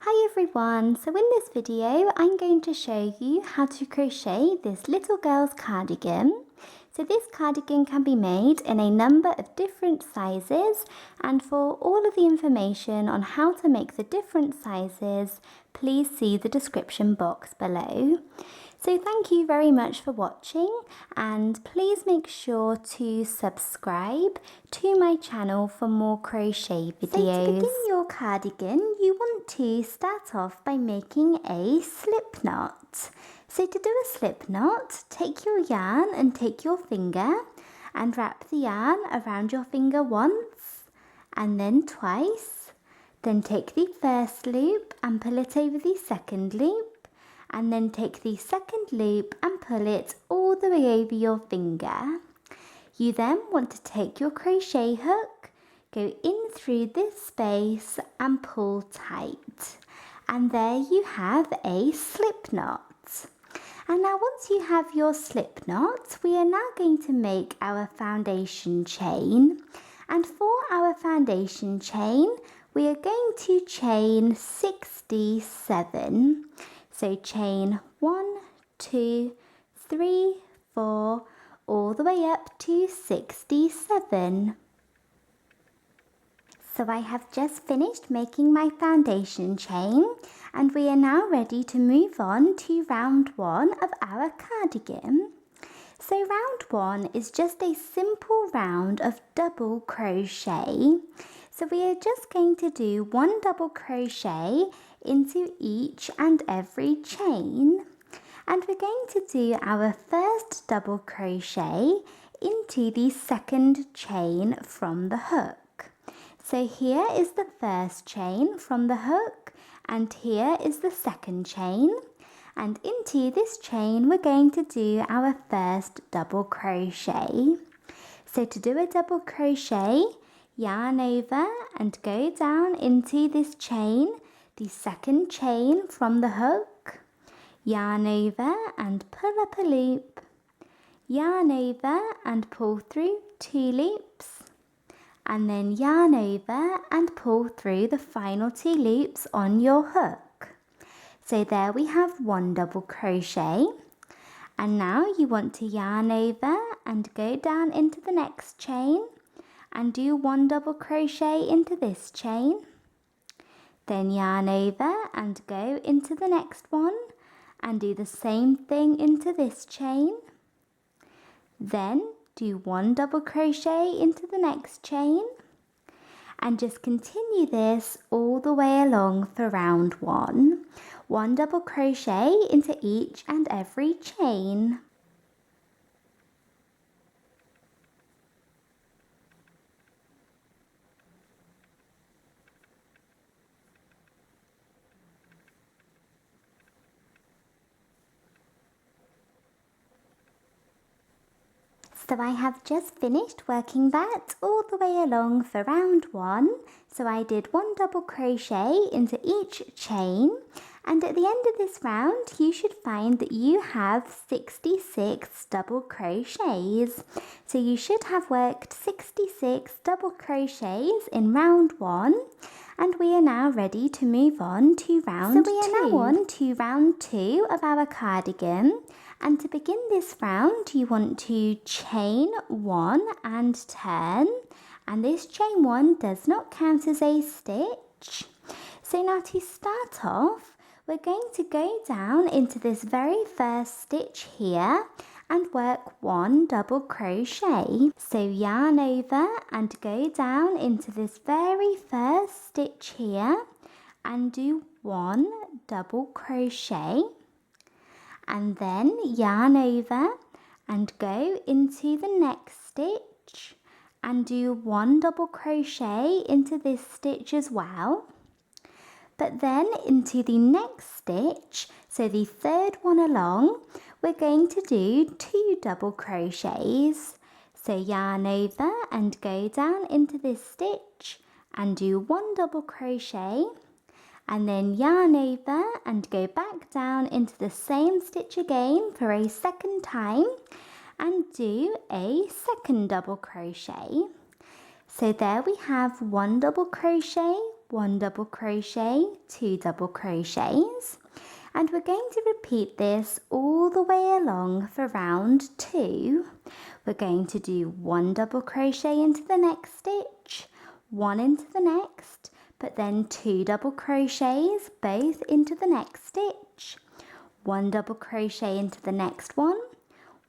Hi everyone, so in this video I'm going to show you how to crochet this little girl's cardigan. So this cardigan can be made in a number of different sizes, and for all of the information on how to make the different sizes, please see the description box below. So thank you very much for watching, and please make sure to subscribe to my channel for more crochet videos. So to begin your cardigan, you want to start off by making a slip knot. So to do a slip knot, take your yarn and take your finger and wrap the yarn around your finger once and then twice. Then take the first loop and pull it over the second loop, and then take the second loop and pull it all the way over your finger. You then want to take your crochet hook, go in through this space and pull tight. And there you have a slip knot. And now once you have your slip knot, we are now going to make our foundation chain. And for our foundation chain, we are going to chain 67. So chain 1, 2, 3, 4, all the way up to 67. So I have just finished making my foundation chain, and we are now ready to move on to round 1 of our cardigan. So round 1 is just a simple round of double crochet. So we are just going to do 1 double crochet into each and every chain, and we're going to do our first double crochet into the second chain from the hook. So here is the first chain from the hook, and here is the second chain, and into this chain we're going to do our first double crochet. So to do a double crochet, yarn over and go down into this chain, the second chain from the hook, yarn over and pull up a loop, yarn over and pull through 2 loops, and then yarn over and pull through the final 2 loops on your hook. So there we have 1 double crochet, and now you want to yarn over and go down into the next chain and do 1 double crochet into this chain. Then yarn over and go into the next one and do the same thing into this chain. Then do 1 double crochet into the next chain, and just continue this all the way along for round 1. 1 double crochet into each and every chain. So I have just finished working that all the way along for round 1. So I did 1 double crochet into each chain, and at the end of this round you should find that you have 66 double crochets. So you should have worked 66 double crochets in round 1, and we are now ready to move on to round 2. So we are now on to round 2 of our cardigan. And to begin this round, you want to chain 1 and turn. And this chain 1 does not count as a stitch. So now to start off, we're going to go down into this very first stitch here and work 1 double crochet. So yarn over and go down into this very first stitch here and do 1 double crochet. And then yarn over and go into the next stitch and do 1 double crochet into this stitch as well. But then into the next stitch, so the third one along, we're going to do 2 double crochets. So yarn over and go down into this stitch and do 1 double crochet, and then yarn over and go back down into the same stitch again for a second time and do a second double crochet. So there we have 1 double crochet, 1 double crochet, 2 double crochets, and we're going to repeat this all the way along for round 2. We're going to do 1 double crochet into the next stitch, 1 into the next, but then 2 double crochets both into the next stitch, 1 double crochet into the next one,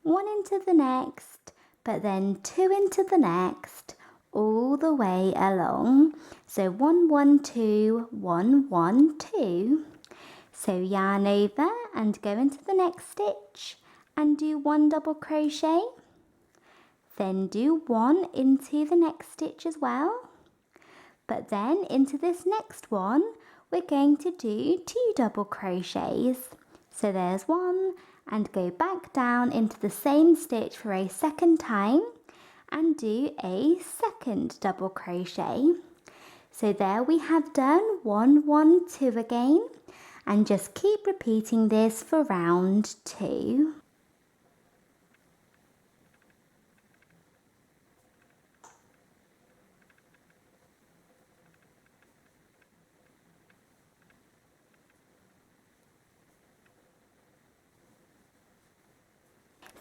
1 into the next, but then 2 into the next, all the way along. So 1 1 2 1 1 2. So yarn over and go into the next stitch and do 1 double crochet, then do 1 into the next stitch as well, but then into this next one we're going to do 2 double crochets. So there's 1, and go back down into the same stitch for a second time and do a second double crochet. So there we have done 1 1 2 again, and just keep repeating this for round 2.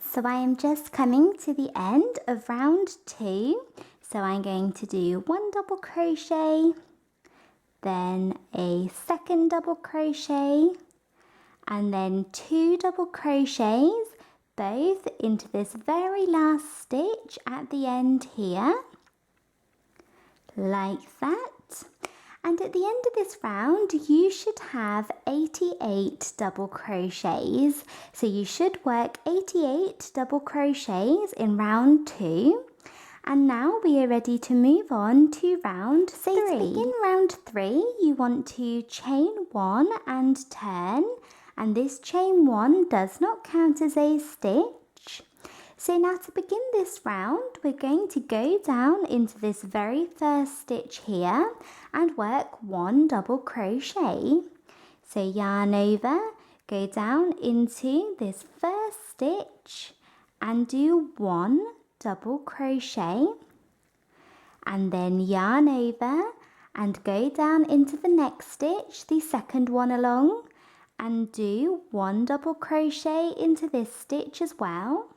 So I am just coming to the end of round 2. So I'm going to do 1 double crochet, then a second double crochet, and then 2 double crochets both into this very last stitch at the end here, like that. And at the end of this round you should have 88 double crochets. So you should work 88 double crochets in round 2. And now we are ready to move on to round 3. So to begin round 3, you want to chain 1 and turn, and this chain 1 does not count as a stitch. So now to begin this round, we're going to go down into this very first stitch here and work 1 double crochet. So yarn over, go down into this first stitch and do 1 double crochet, and then yarn over and go down into the next stitch, the second one along, and do 1 double crochet into this stitch as well.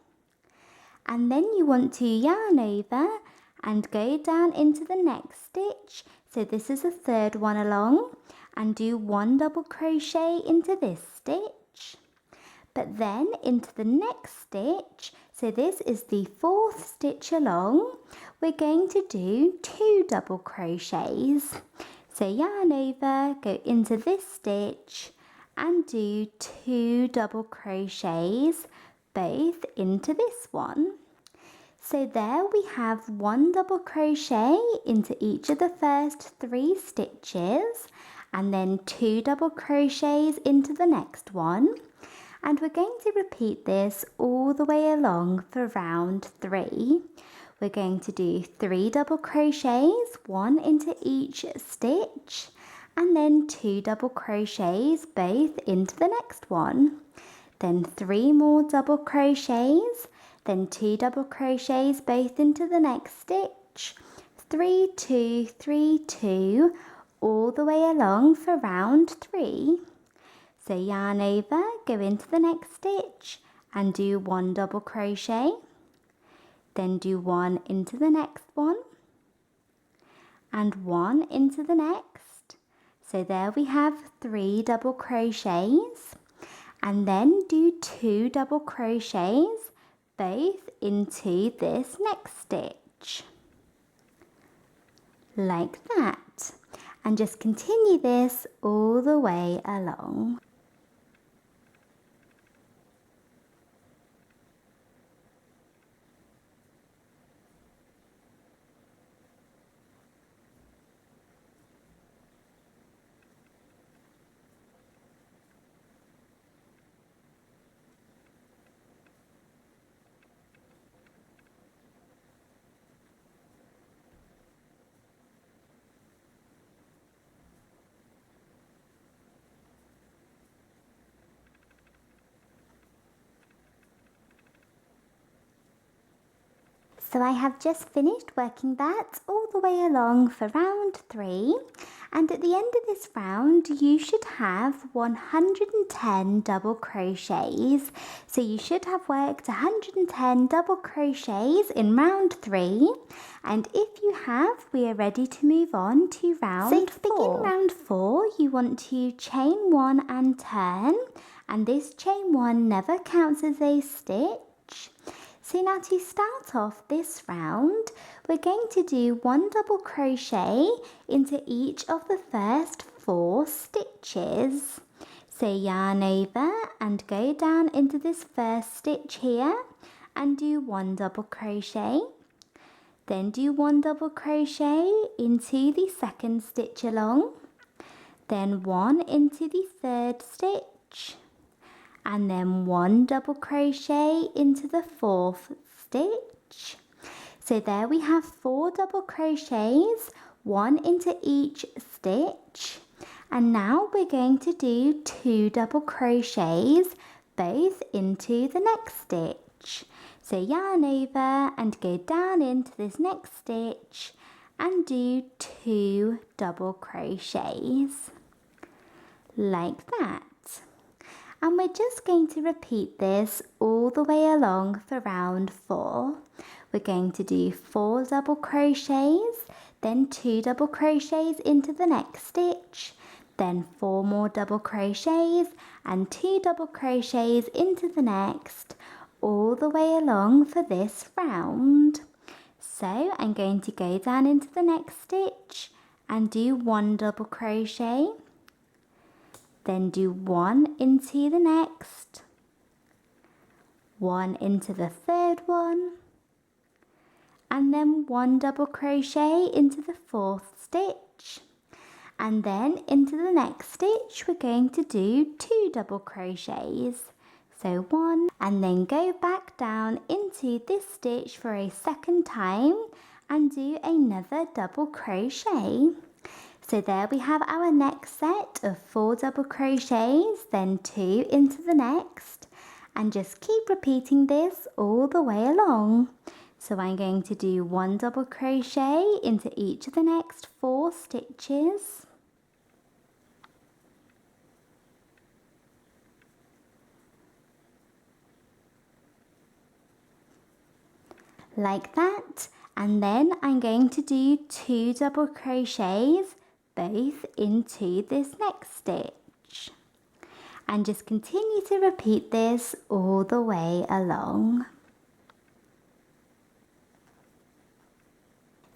And then you want to yarn over and go down into the next stitch, so this is the third one along, and do 1 double crochet into this stitch, but then into the next stitch, so this is the 4th stitch along, we're going to do 2 double crochets. So yarn over, go into this stitch and do 2 double crochets both into this one. So there we have 1 double crochet into each of the first 3 stitches, and then 2 double crochets into the next one, and we're going to repeat this all the way along for round 3. We're going to do 3 double crochets, 1 into each stitch, and then 2 double crochets both into the next one, then 3 more double crochets, then 2 double crochets both into the next stitch, 3 2 3 2, all the way along for round 3. So yarn over, go into the next stitch and do 1 double crochet, then do 1 into the next one and 1 into the next. So there we have 3 double crochets, and then do 2 double crochets both into this next stitch, like that, and just continue this all the way along. So I have just finished working that all the way along for round 3, and at the end of this round you should have 110 double crochets. So you should have worked 110 double crochets in round 3, and if you have, we are ready to move on to round 4. So to begin round 4, you want to chain 1 and turn, and this chain 1 never counts as a stitch. So now to start off this round, we're going to do 1 double crochet into each of the first 4 stitches. So yarn over and go down into this first stitch here and do 1 double crochet. Then do 1 double crochet into the second stitch along. Then 1 into the third stitch. And then 1 double crochet into the 4th stitch. So there we have 4 double crochets, 1 into each stitch. And now we're going to do 2 double crochets, both into the next stitch. So yarn over and go down into this next stitch and do 2 double crochets, like that. And we're just going to repeat this all the way along for round 4. We're going to do 4 double crochets, then 2 double crochets into the next stitch, then 4 more double crochets and 2 double crochets into the next, all the way along for this round. So I'm going to go down into the next stitch and do 1 double crochet. Then do 1 into the next, 1 into the third one, and then 1 double crochet into the 4th stitch. And then into the next stitch we're going to do 2 double crochets. So 1, and then go back down into this stitch for a second time and do another double crochet. So there we have our next set of 4 double crochets, then 2 into the next, and just keep repeating this all the way along. So I'm going to do 1 double crochet into each of the next 4 stitches. Like that, and then I'm going to do 2 double crochets both into this next stitch, and just continue to repeat this all the way along.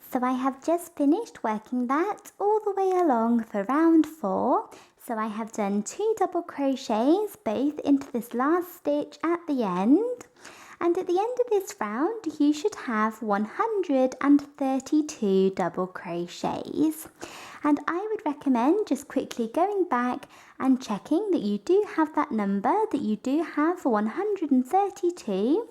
So I have just finished working that all the way along for round 4. So I have done 2 double crochets both into this last stitch at the end. And at the end of this round, you should have 132 double crochets. And I would recommend just quickly going back and checking that you do have that number, that you do have 132.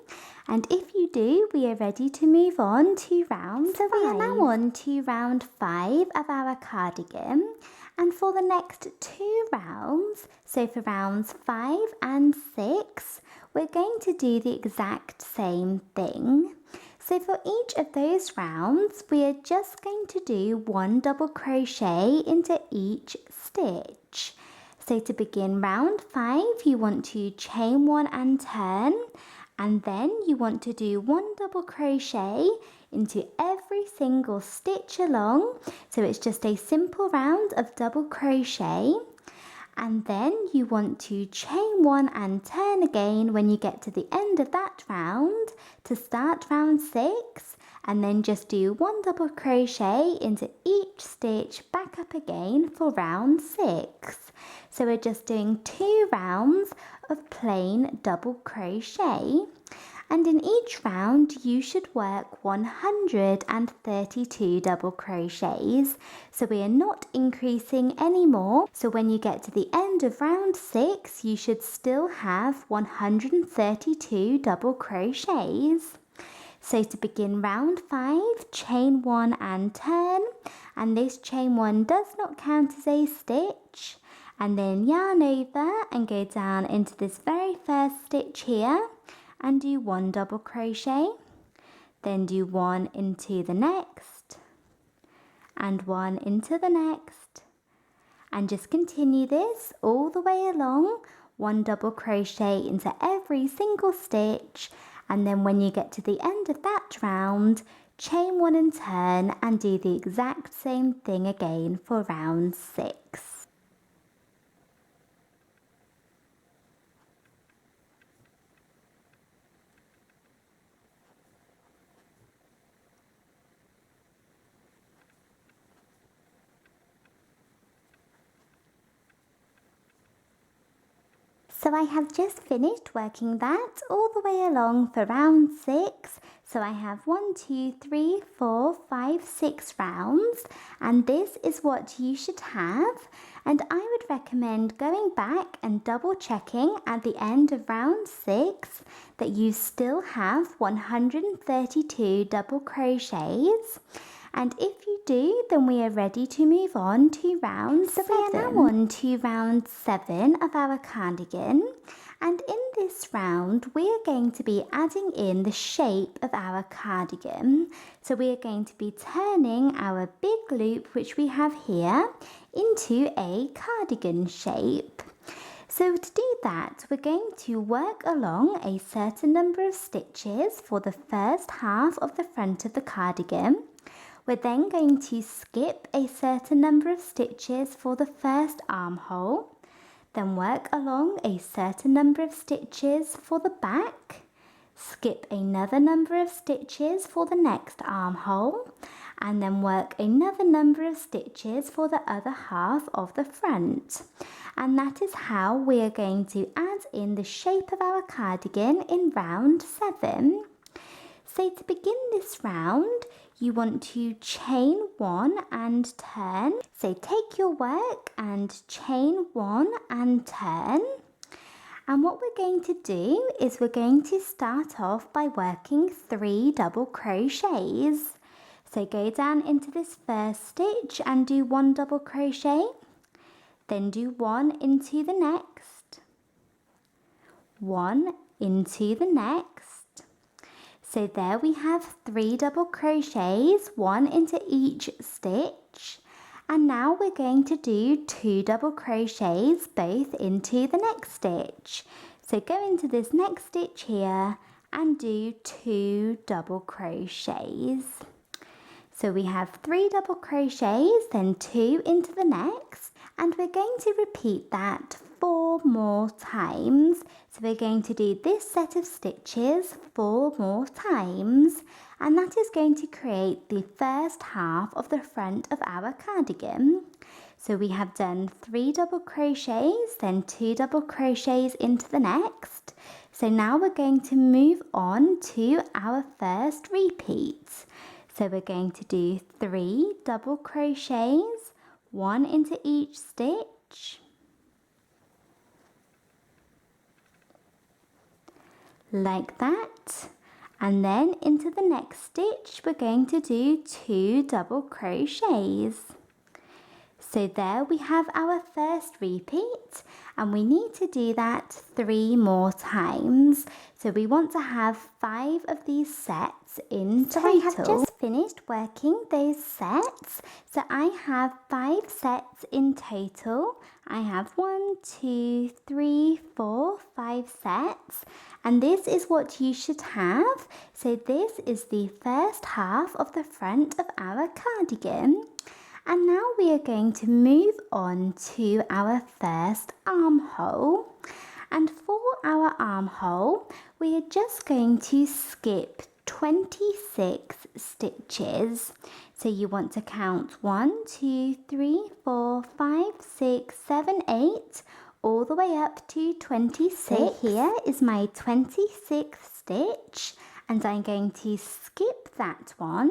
And if you do, we are ready to move on to round 5. So we are now on to round 5 of our cardigan. And for the next 2 rounds, so for rounds 5 and 6, we're going to do the exact same thing. So for each of those rounds, we are just going to do 1 double crochet into each stitch. So to begin round 5, you want to chain 1 and turn, and then you want to do 1 double crochet into every single stitch along. So it's just a simple round of double crochet. And then you want to chain 1 and turn again when you get to the end of that round to start round 6, and then just do 1 double crochet into each stitch back up again for round 6. So we're just doing 2 rounds of plain double crochet. And in each round you should work 132 double crochets, so we are not increasing anymore. So when you get to the end of round 6, you should still have 132 double crochets. So to begin round 5, chain 1 and turn, and this chain 1 does not count as a stitch, and then yarn over and go down into this very first stitch here and do 1 double crochet, then do one into the next, and one into the next, and just continue this all the way along, one double crochet into every single stitch, and then when you get to the end of that round, chain one and turn and do the exact same thing again for round 6. So I have just finished working that all the way along for round 6. So I have 1, 2, 3, 4, 5, 6 rounds, and this is what you should have. And I would recommend going back and double checking at the end of round 6 that you still have 132 double crochets. And if you do, then we are ready to move on to round 7. So we are now on to round 7 of our cardigan. And in this round, we are going to be adding in the shape of our cardigan. So we are going to be turning our big loop, which we have here, into a cardigan shape. So to do that, we're going to work along a certain number of stitches for the first half of the front of the cardigan. We're then going to skip a certain number of stitches for the first armhole, then work along a certain number of stitches for the back, skip another number of stitches for the next armhole, and then work another number of stitches for the other half of the front. And that is how we are going to add in the shape of our cardigan in round 7. So to begin this round, you want to chain 1 and turn. So take your work and chain 1 and turn. And what we're going to do is we're going to start off by working 3 double crochets. So go down into this first stitch and do 1 double crochet, then do 1 into the next, 1 into the next. So there we have 3 double crochets, 1 into each stitch. And now we're going to do 2 double crochets both into the next stitch. So go into this next stitch here and do 2 double crochets. So we have 3 double crochets, then 2 into the next, and we're going to repeat that 4 more times. So we're going to do this set of stitches 4 more times, and that is going to create the first half of the front of our cardigan. So we have done 3 double crochets, then 2 double crochets into the next. So now we're going to move on to our first repeat. So we're going to do 3 double crochets, 1 into each stitch, like that, and then into the next stitch we're going to do 2 double crochets. So there we have our first repeat, and we need to do that 3 more times. So we want to have 5 of these sets in total. So I have just finished working those sets. So I have 5 sets in total. I have 1, 2, 3, 4, 5 sets. And this is what you should have. So this is the first half of the front of our cardigan. And now we are going to move on to our first armhole. And for our armhole, we are just going to skip 26 stitches. So you want to count 1, 2, 3, 4, 5, 6, 7, 8, all the way up to 26. So here is my 26th stitch, and I'm going to skip that one.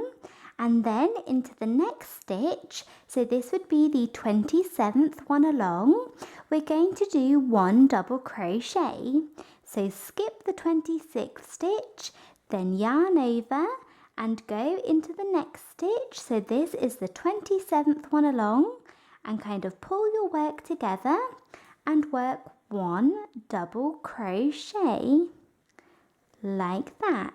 And then into the next stitch, so this would be the 27th one along, we're going to do 1 double crochet. So skip the 26th stitch, then yarn over and go into the next stitch. So this is the 27th one along, and kind of pull your work together and work 1 double crochet like that.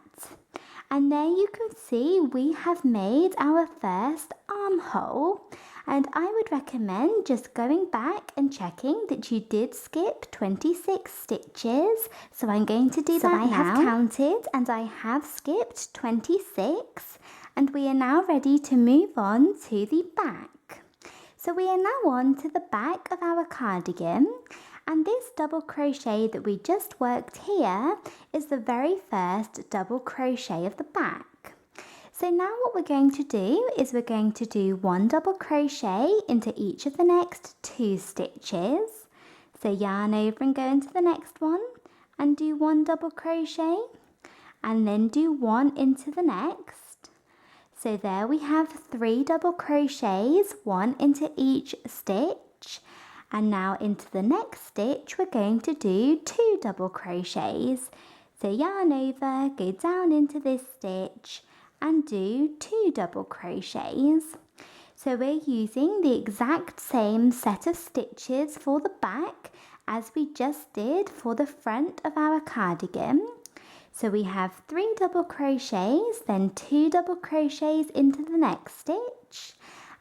And there you can see we have made our first armhole. And I would recommend just going back and checking that you did skip 26 stitches. So I'm going to do that now. So I have counted and I have skipped 26. And we are now ready to move on to the back. So we are now on to the back of our cardigan. And this double crochet that we just worked here is the very first double crochet of the back. So now what we're going to do is we're going to do one double crochet into each of the next 2 stitches. So yarn over and go into the next one and do one double crochet and then do one into the next. So there we have 3 double crochets, one into each stitch. And now into the next stitch we're going to do 2 double crochets. So yarn over, go down into this stitch and do 2 double crochets. So we're using the exact same set of stitches for the back as we just did for the front of our cardigan. So we have 3 double crochets, then 2 double crochets into the next stitch.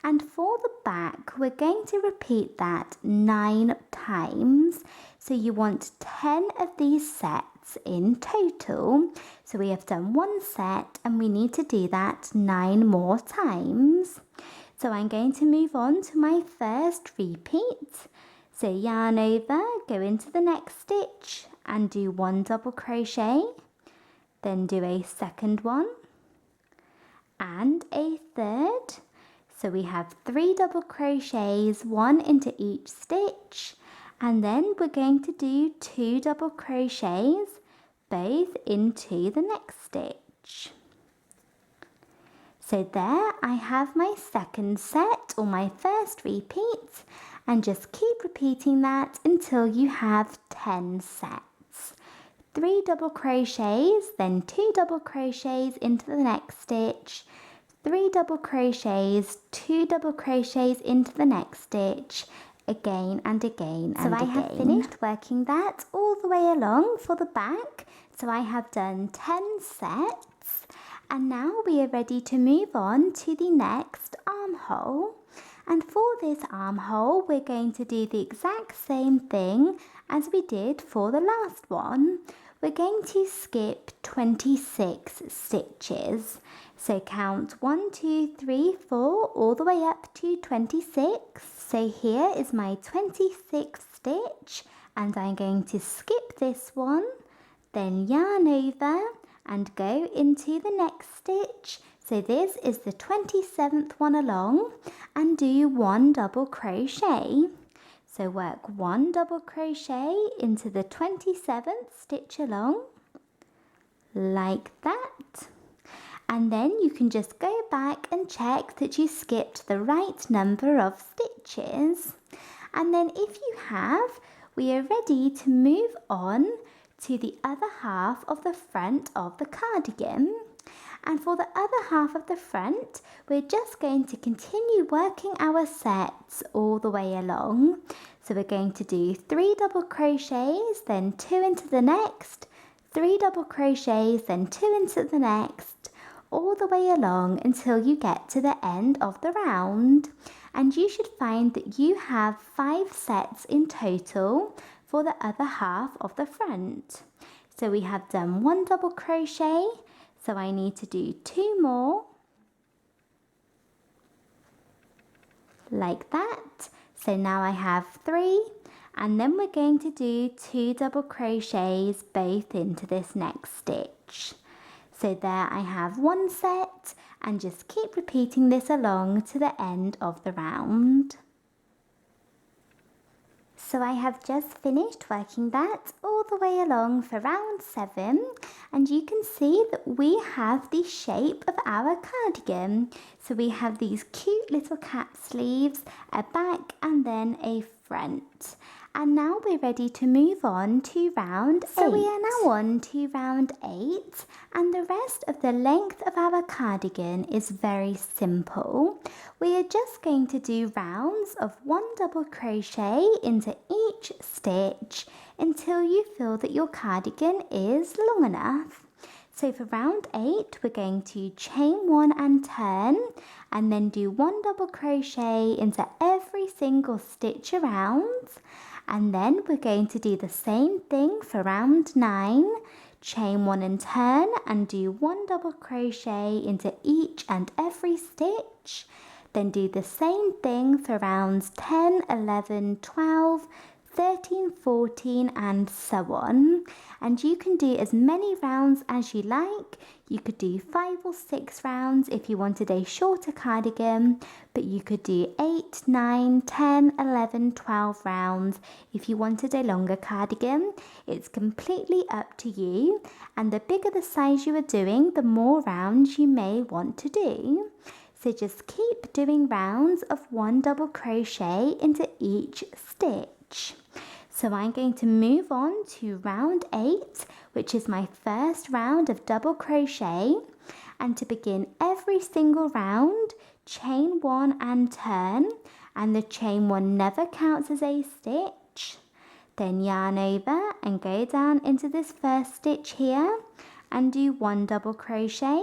And for the back, we're going to repeat that 9 times. So you want 10 of these sets in total. So we have done 1 set and we need to do that 9 more times. So I'm going to move on to my first repeat. So yarn over, go into the next stitch and do 1 double crochet. Then do a second one and a third. So we have 3 double crochets, 1 into each stitch, and then we're going to do 2 double crochets, both into the next stitch. So there I have my second set or my first repeat, and just keep repeating that until you have 10 sets. 3 double crochets, then 2 double crochets into the next stitch, 3 double crochets, 2 double crochets into the next stitch, again and again and again. So I have finished working that all the way along for the back. So I have done 10 sets and now we are ready to move on to the next armhole. And for this armhole we're going to do the exact same thing as we did for the last one. We're going to skip 26 stitches. So count 1, 2, 3, 4 all the way up to 26. So here is my 26th stitch and I'm going to skip this one, then yarn over and go into the next stitch. So this is the 27th one along and do 1 double crochet. So work 1 double crochet into the 27th stitch along, like that. And then you can just go back and check that you skipped the right number of stitches. And then if you have, we are ready to move on to the other half of the front of the cardigan. And for the other half of the front, we're just going to continue working our sets all the way along. So we're going to do 3 double crochets, then 2 into the next, 3 double crochets, then 2 into the next, all the way along until you get to the end of the round. And you should find that you have 5 sets in total for the other half of the front. So we have done 1 double crochet, so I need to do 2 more, like that. So now I have 3, and then we're going to do 2 double crochets both into this next stitch. So there I have 1 set, and just keep repeating this along to the end of the round. So I have just finished working that all the way along for round 7, and you can see that we have the shape of our cardigan. So we have these cute little cap sleeves, a back and then a front. And now we're ready to move on to round 8. So we are now on to round 8, and the rest of the length of our cardigan is very simple. We are just going to do rounds of 1 double crochet into each stitch until you feel that your cardigan is long enough. So for round 8, we're going to chain 1 and turn, and then do 1 double crochet into every single stitch around. And then we're going to do the same thing for round 9, chain 1 and turn, and do 1 double crochet into each and every stitch. Then do the same thing for rounds 10, 11, 12, 13, 14 and so on. And you can do as many rounds as you like. You could do 5 or 6 rounds if you wanted a shorter cardigan, but you could do 8, 9, 10, 11, 12 rounds if you wanted a longer cardigan. It's completely up to you, and the bigger the size you are doing, the more rounds you may want to do. So just keep doing rounds of 1 double crochet into each stitch. So I'm going to move on to round 8, which is my first round of double crochet. And to begin every single round, chain 1 and turn, and the chain 1 never counts as a stitch. Then yarn over and go down into this first stitch here and do 1 double crochet.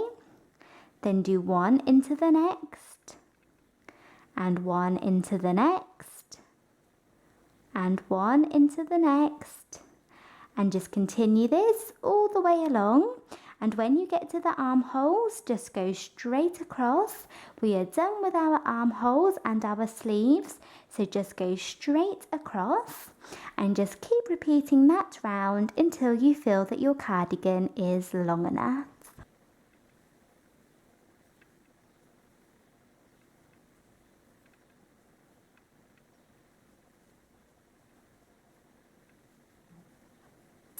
Then do 1 into the next, and 1 into the next, and 1 into the next, and just continue this all the way along. And when you get to the armholes, just go straight across. We are done with our armholes and our sleeves, so just go straight across and just keep repeating that round until you feel that your cardigan is long enough.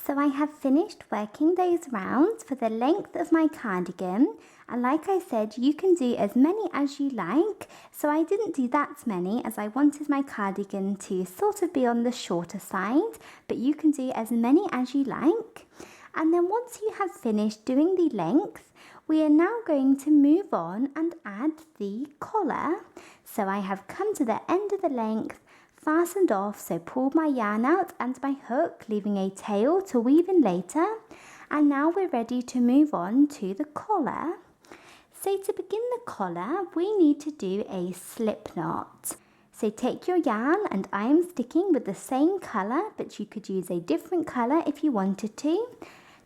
So I have finished working those rounds for the length of my cardigan, and like I said, you can do as many as you like. So I didn't do that many as I wanted my cardigan to sort of be on the shorter side, but you can do as many as you like. And then once you have finished doing the length, we are now going to move on and add the collar. So I have come to the end of the length, fastened off, so pulled my yarn out and my hook, leaving a tail to weave in later. And now we're ready to move on to the collar. So to begin the collar, we need to do a slip knot. So take your yarn, and I am sticking with the same colour, but you could use a different colour if you wanted to.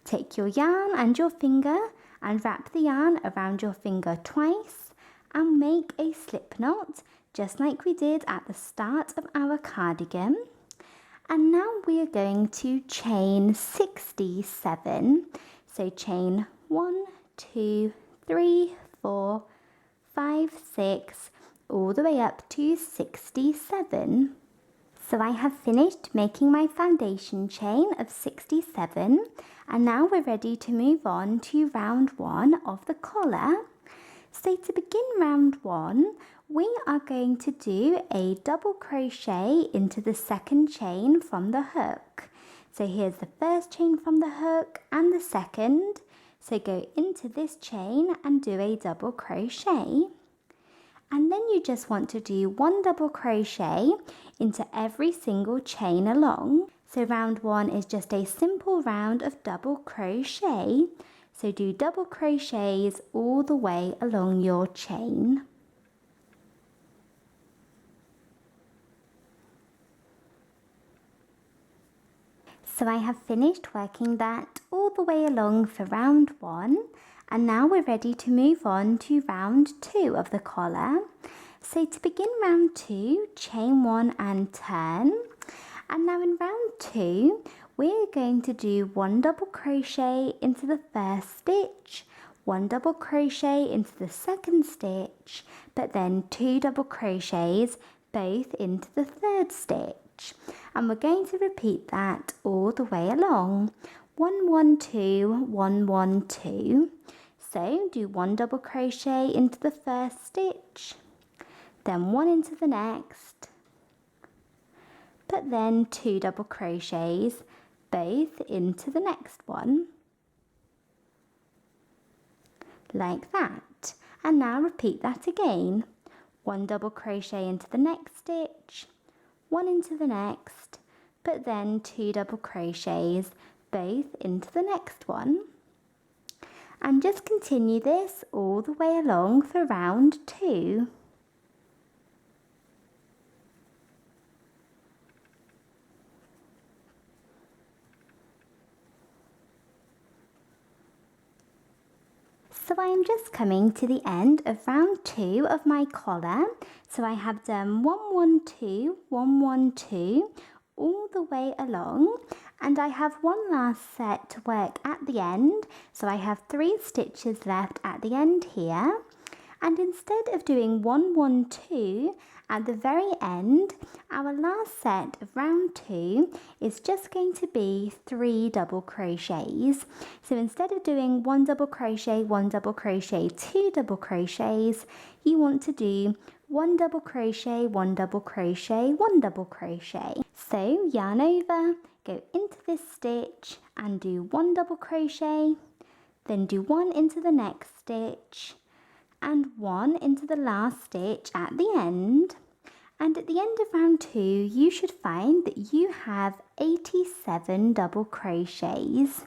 Take your yarn and your finger and wrap the yarn around your finger twice and make a slip knot, just like we did at the start of our cardigan. And now we are going to chain 67. So chain 1, 2, 3, 4, 5, 6, all the way up to 67. So I have finished making my foundation chain of 67, and now we're ready to move on to round 1 of the collar. So to begin round 1, we are going to do a double crochet into the second chain from the hook. So here's the first chain from the hook and the second. So go into this chain and do a double crochet. And then you just want to do 1 double crochet into every single chain along. So round 1 is just a simple round of double crochet. So do double crochets all the way along your chain. So I have finished working that all the way along for round 1, and now we're ready to move on to round 2 of the collar. So to begin round 2, chain 1 and turn. And now in round 2, we're going to do 1 double crochet into the first stitch, 1 double crochet into the second stitch, but then 2 double crochets both into the third stitch. And we're going to repeat that all the way along. 1, 1, 2, 1, 1, 2. So do 1 double crochet into the first stitch, then 1 into the next, but then 2 double crochets both into the next one, like that. And now repeat that again. 1 double crochet into the next stitch, 1 into the next, but then 2 double crochets both into the next one. and just continue this all the way along for round 2. So I'm just coming to the end of round 2 of my collar. So I have done 1, 1, 2, 1, 1, 2 all the way along, and I have one last set to work at the end. So I have 3 stitches left at the end here, and instead of doing 1, 1, 2 at the very end, our last set of round 2 is just going to be 3 double crochets. So instead of doing 1 double crochet, 1 double crochet, 2 double crochets, you want to do 1 double crochet, 1 double crochet, 1 double crochet. So yarn over, go into this stitch and do 1 double crochet, then do 1 into the next stitch and 1 into the last stitch at the end. And at the end of round 2, you should find that you have 87 double crochets.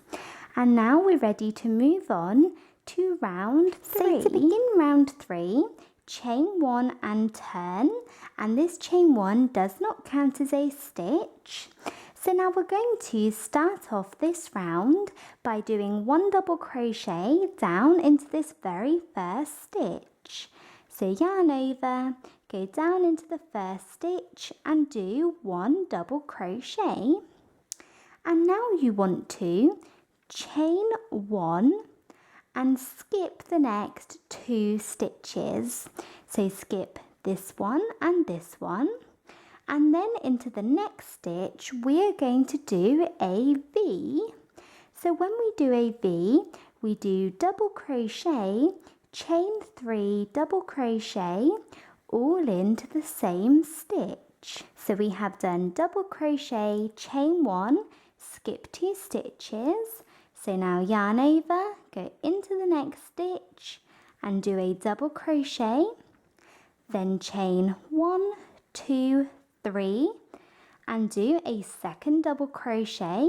And now we're ready to move on to round 3. So to begin round 3, chain 1 and turn, and this chain 1 does not count as a stitch. So now we're going to start off this round by doing 1 double crochet down into this very first stitch. So yarn over, go down into the first stitch and do 1 double crochet. And now you want to chain 1 and skip the next 2 stitches. So skip this one and this one. And then into the next stitch, we are going to do a V. So when we do a V, we do double crochet, chain 3 double crochet, all into the same stitch. So we have done double crochet, chain 1, skip 2 stitches. So now yarn over, go into the next stitch and do a double crochet, then chain 1, 2, 3 and do a second double crochet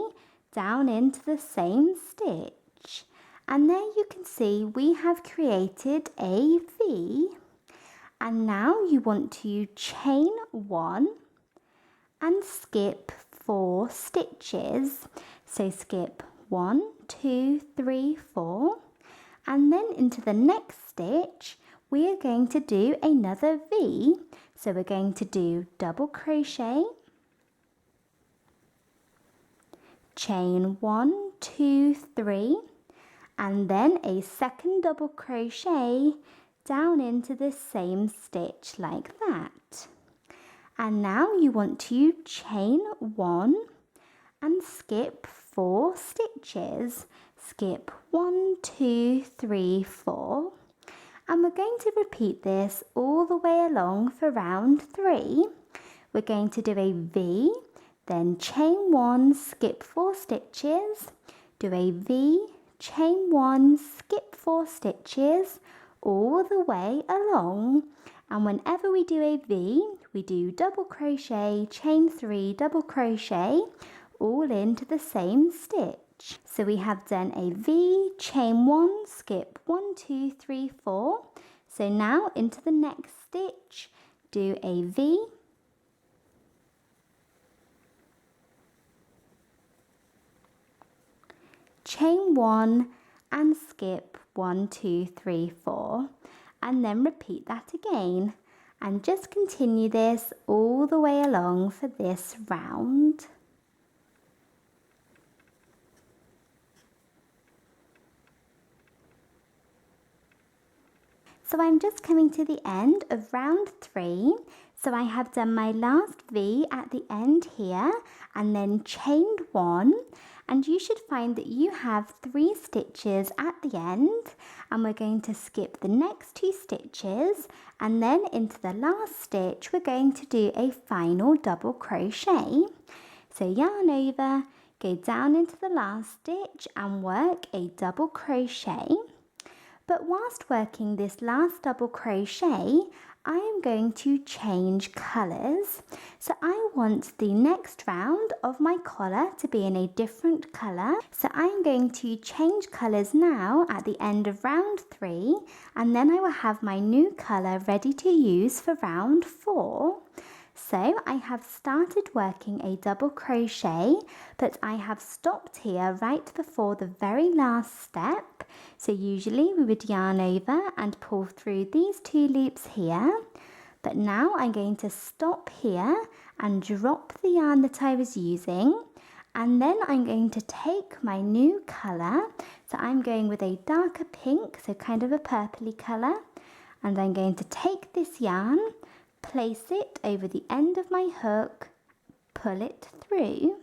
down into the same stitch. And there you can see we have created a V. And now you want to chain 1 and skip 4 stitches. So skip 1, 2, 3, 4, and then into the next stitch we are going to do another V. So we're going to do double crochet, chain 1, 2, 3, and then a second double crochet down into the same stitch like that. And now you want to chain 1 and skip 4 stitches. Skip 1, 2, 3, 4. And we're going to repeat this all the way along for round 3. We're going to do a V, then chain 1, skip 4 stitches, do a V, chain 1, skip 4 stitches, all the way along. And whenever we do a V, we do double crochet, chain 3, double crochet, all into the same stitch. So we have done a V, chain 1, skip 1, 2, 3, 4. So now into the next stitch, do a V, chain 1 and skip 1, 2, 3, 4, and then repeat that again, and just continue this all the way along for this round. So I'm just coming to the end of round 3. So I have done my last V at the end here and then chained 1, and you should find that you have 3 stitches at the end, and we're going to skip the next 2 stitches, and then into the last stitch we're going to do a final double crochet. So yarn over, go down into the last stitch and work a double crochet. But whilst working this last double crochet, I am going to change colours. So I want the next round of my collar to be in a different colour. So I'm going to change colours now at the end of round 3, and then I will have my new colour ready to use for round 4. So I have started working a double crochet, but I have stopped here right before the very last step. So usually we would yarn over and pull through these 2 loops here, but now I'm going to stop here and drop the yarn that I was using, and then I'm going to take my new colour. So I'm going with a darker pink, so kind of a purpley colour, and I'm going to take this yarn, place it over the end of my hook, pull it through,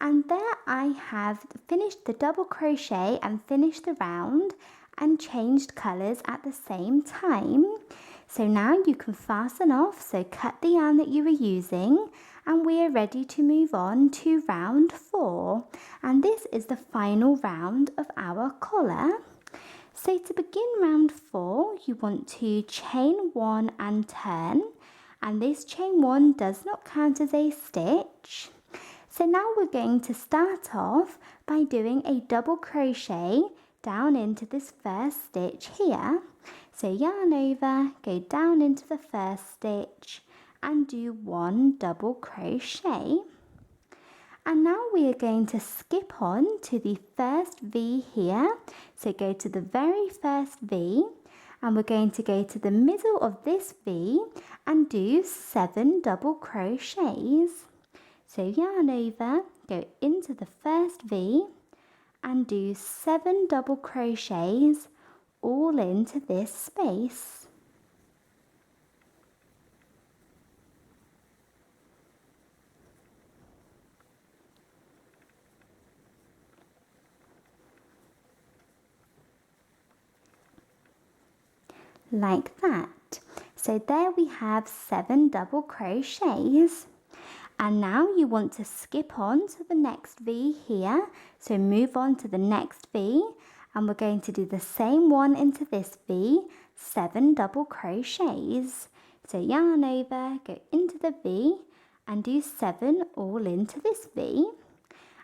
and there I have finished the double crochet and finished the round and changed colours at the same time. So now you can fasten off, so cut the yarn that you were using, and we are ready to move on to round 4, and this is the final round of our collar. So to begin round 4, you want to chain 1 and turn, and this chain 1 does not count as a stitch. So now we're going to start off by doing a double crochet down into this first stitch here. So yarn over, go down into the first stitch and do 1 double crochet. And now we are going to skip on to the first V here. So go to the very first V, and we're going to go to the middle of this V and do 7 double crochets. So yarn over, go into the first V and do 7 double crochets all into this space. Like that. So there we have 7 double crochets. And now you want to skip on to the next V here. So move on to the next V, and we're going to do the same one into this V, 7 double crochets. So yarn over, go into the V and do 7 all into this V.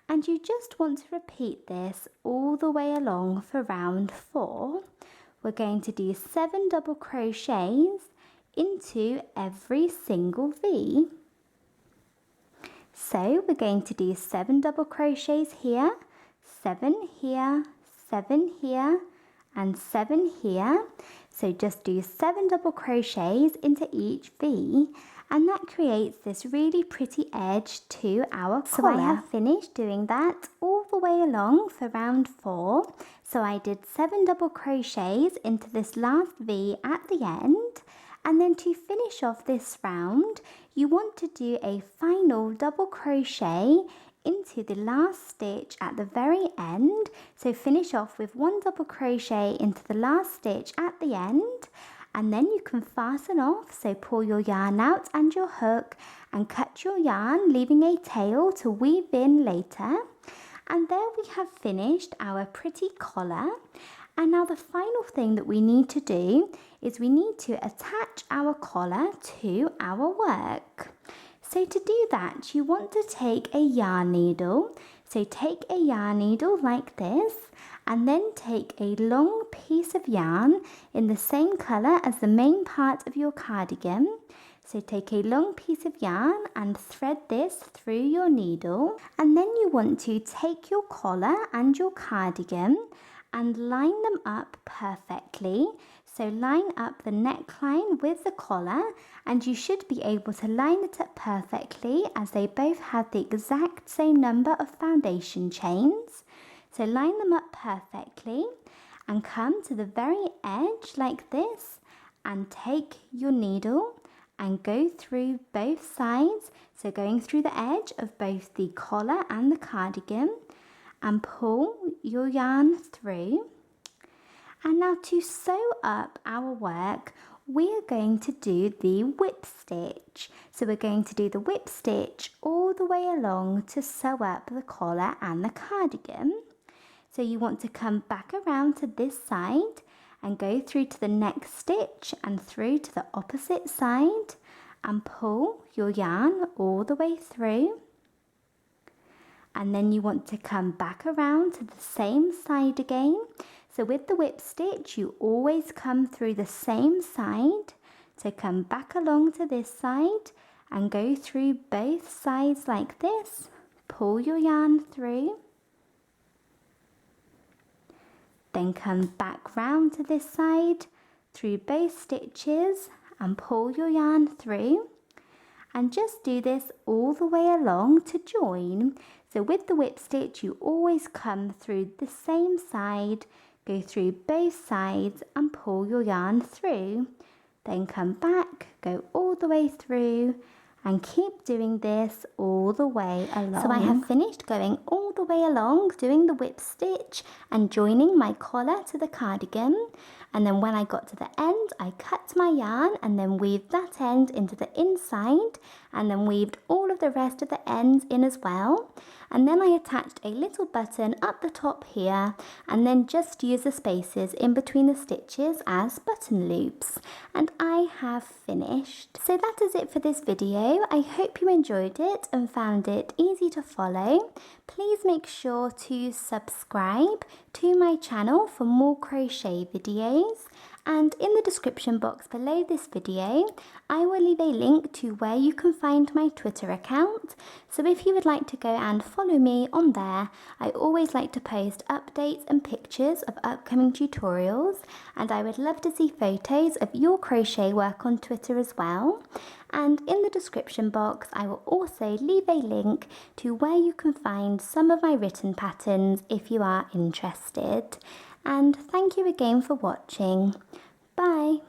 And you just want to repeat this all the way along for round 4. We're going to do 7 double crochets into every single V. So we're going to do 7 double crochets here, 7 here, 7 here, and 7 here. So just do 7 double crochets into each V, and that creates this really pretty edge to our collar. So I have finished doing that all the way along for round 4. So I did 7 double crochets into this last V at the end, and then to finish off this round, you want to do a final double crochet into the last stitch at the very end. So finish off with 1 double crochet into the last stitch at the end, and then you can fasten off. So pull your yarn out and your hook and cut your yarn, leaving a tail to weave in later. And there we have finished our pretty collar. And now the final thing that we need to do is we need to attach our collar to our work. So to do that, you want to take a yarn needle. So take a yarn needle like this, and then take a long piece of yarn in the same colour as the main part of your cardigan. So take a long piece of yarn and thread this through your needle, and then you want to take your collar and your cardigan and line them up perfectly. So line up the neckline with the collar, and you should be able to line it up perfectly as they both have the exact same number of foundation chains. So line them up perfectly and come to the very edge like this, and take your needle and go through both sides. So going through the edge of both the collar and the cardigan, and pull your yarn through. And now to sew up our work, we are going to do the whip stitch. So we're going to do the whip stitch all the way along to sew up the collar and the cardigan. So you want to come back around to this side, and go through to the next stitch and through to the opposite side and pull your yarn all the way through. And then you want to come back around to the same side again. So with the whip stitch, you always come through the same side. So come back along to this side and go through both sides like this. Pull your yarn through. Then come back round to this side through both stitches and pull your yarn through. And just do this all the way along to join. So with the whip stitch, you always come through the same side, go through both sides and pull your yarn through. Then come back, go all the way through and keep doing this all the way along. So I have finished going all the way along doing the whip stitch and joining my collar to the cardigan. And then when I got to the end, I cut my yarn and then weaved that end into the inside and then weaved all of the rest of the ends in as well. And then I attached a little button up the top here and then just used the spaces in between the stitches as button loops. And I have finished. So that is it for this video. I hope you enjoyed it and found it easy to follow. Please make sure to subscribe to my channel for more crochet videos. And in the description box below this video, I will leave a link to where you can find my Twitter account. So if you would like to go and follow me on there, I always like to post updates and pictures of upcoming tutorials, and I would love to see photos of your crochet work on Twitter as well. And in the description box, I will also leave a link to where you can find some of my written patterns if you are interested. And thank you again for watching. Bye!